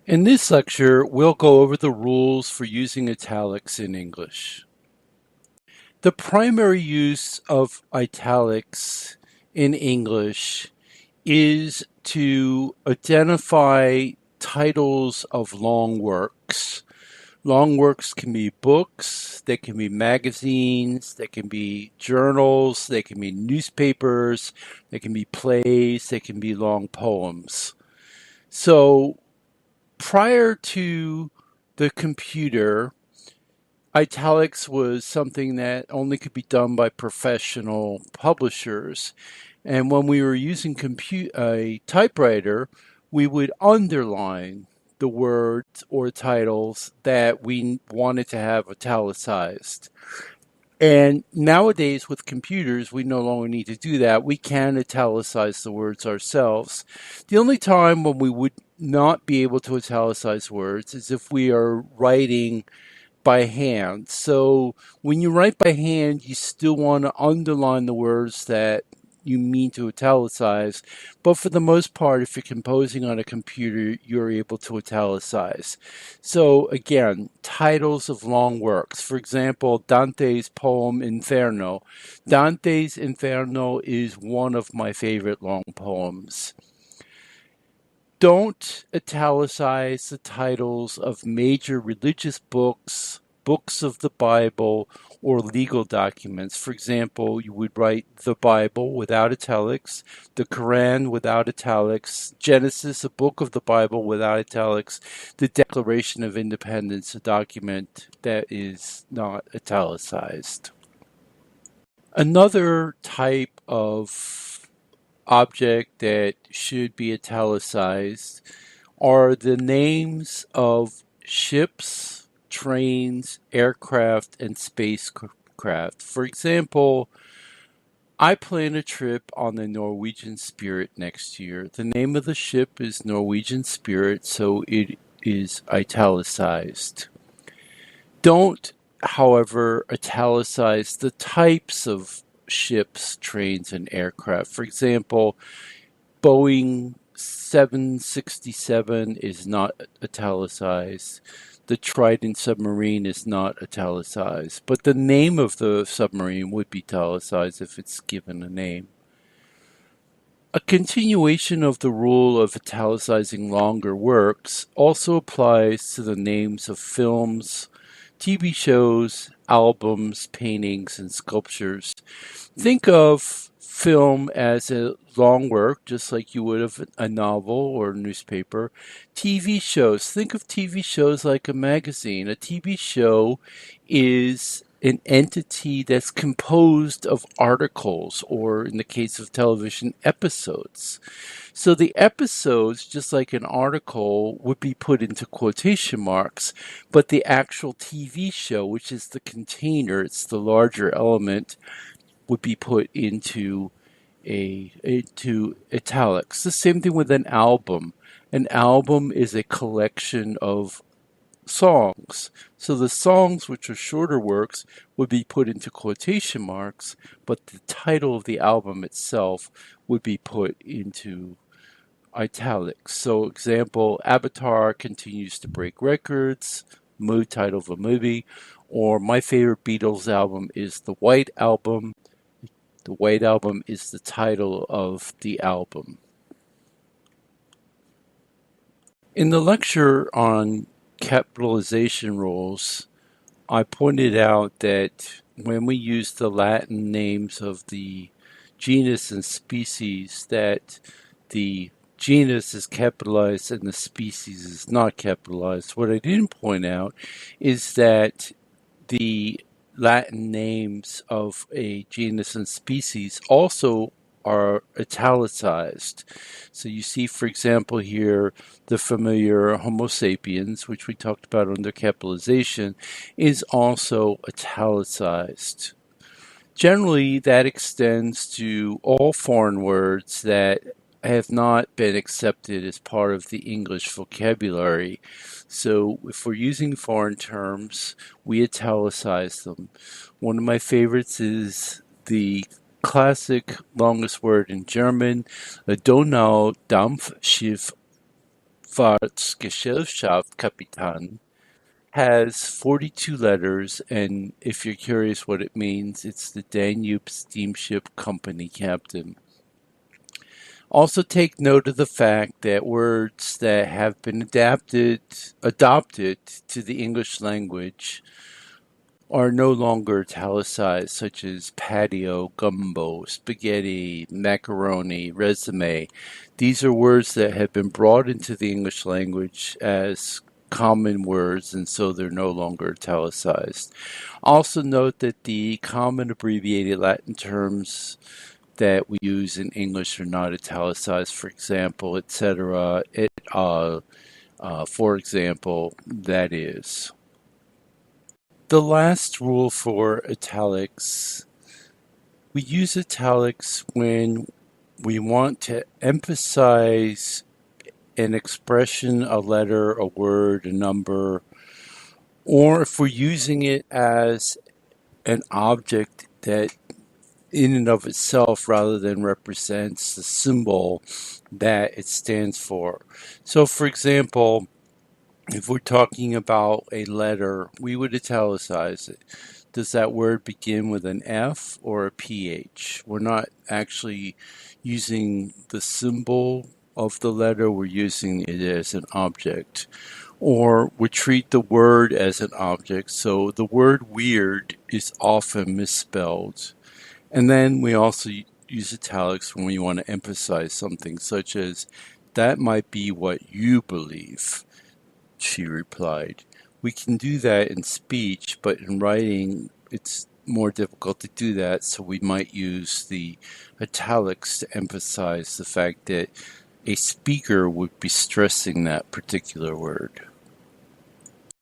In this lecture, we'll go over the rules for using italics in English. The primary use of italics in English is to identify titles of long works. Long works can be books, they can be magazines, they can be journals, they can be newspapers, they can be plays, they can be long poems. So prior to the computer, italics was something that only could be done by professional publishers. And when we were using a typewriter, we would underline the words or titles that we wanted to have italicized. And nowadays, with computers, we no longer need to do that. We can italicize the words ourselves. The only time when we would not be able to italicize words is if we are writing by hand. So when you write by hand, you still want to underline the words that you mean to italicize. But for the most part, if you're composing on a computer, you're able to italicize. So again, titles of long works. For example, Dante's poem Inferno. Dante's Inferno is one of my favorite long poems. Don't italicize the titles of major religious books, books of the Bible, or legal documents. For example, you would write the Bible without italics, the Quran without italics, Genesis, a book of the Bible without italics, the Declaration of Independence, a document that is not italicized. Another type of object that should be italicized are the names of ships, trains, aircraft, and spacecraft. For example, I plan a trip on the Norwegian Spirit next year. The name of the ship is Norwegian Spirit, so it is italicized. Don't, however, italicize the types of ships, trains, and aircraft. For example, Boeing 767 is not italicized. The Trident submarine is not italicized, but the name of the submarine would be italicized if it's given a name. A continuation of the rule of italicizing longer works also applies to the names of films, TV shows, albums, paintings, and sculptures. Think of film as a long work, just like you would of a novel or a newspaper. TV shows, think of TV shows like a magazine. A TV show is an entity that's composed of articles, or in the case of television, episodes. So the episodes, just like an article, would be put into quotation marks, but the actual TV show, which is the container, it's the larger element, would be put into italics. The same thing with an album. An album is a collection of songs. So the songs, which are shorter works, would be put into quotation marks, but the title of the album itself would be put into italics. So example, Avatar continues to break records, title of a movie, or my favorite Beatles album is The White Album. The White Album is the title of the album. In the lecture on capitalization rules, I pointed out that when we use the Latin names of the genus and species, that the genus is capitalized and the species is not capitalized. What I didn't point out is that the Latin names of a genus and species also are italicized. So you see, for example, here, the familiar Homo sapiens, which we talked about under capitalization, is also italicized. Generally, that extends to all foreign words that have not been accepted as part of the English vocabulary. So if we're using foreign terms, we italicize them. One of my favorites is the classic longest word in German, Donaudampfschiff Schifffahrtsgesellschaft Kapitän has 42 letters, and if you're curious what it means, it's the Danube Steamship Company captain. Also take note of the fact that words that have been adopted to the English language are no longer italicized, such as patio, gumbo, spaghetti, macaroni, resume. These are words that have been brought into the English language as common words, and so they're no longer italicized. Also note that the common abbreviated Latin terms that we use in English are not italicized, for example, etc., for example, that is. The last rule for italics, we use italics when we want to emphasize an expression, a letter, a word, a number, or if we're using it as an object that in and of itself rather than represents the symbol that it stands for. So, for example, if we're talking about a letter, we would italicize it. Does that word begin with an F or a PH? We're not actually using the symbol of the letter, we're using it as an object. Or we treat the word as an object, so the word weird is often misspelled. And then we also use italics when we want to emphasize something, such as, that might be what you believe, she replied. We can do that in speech, but in writing, it's more difficult to do that, so we might use the italics to emphasize the fact that a speaker would be stressing that particular word.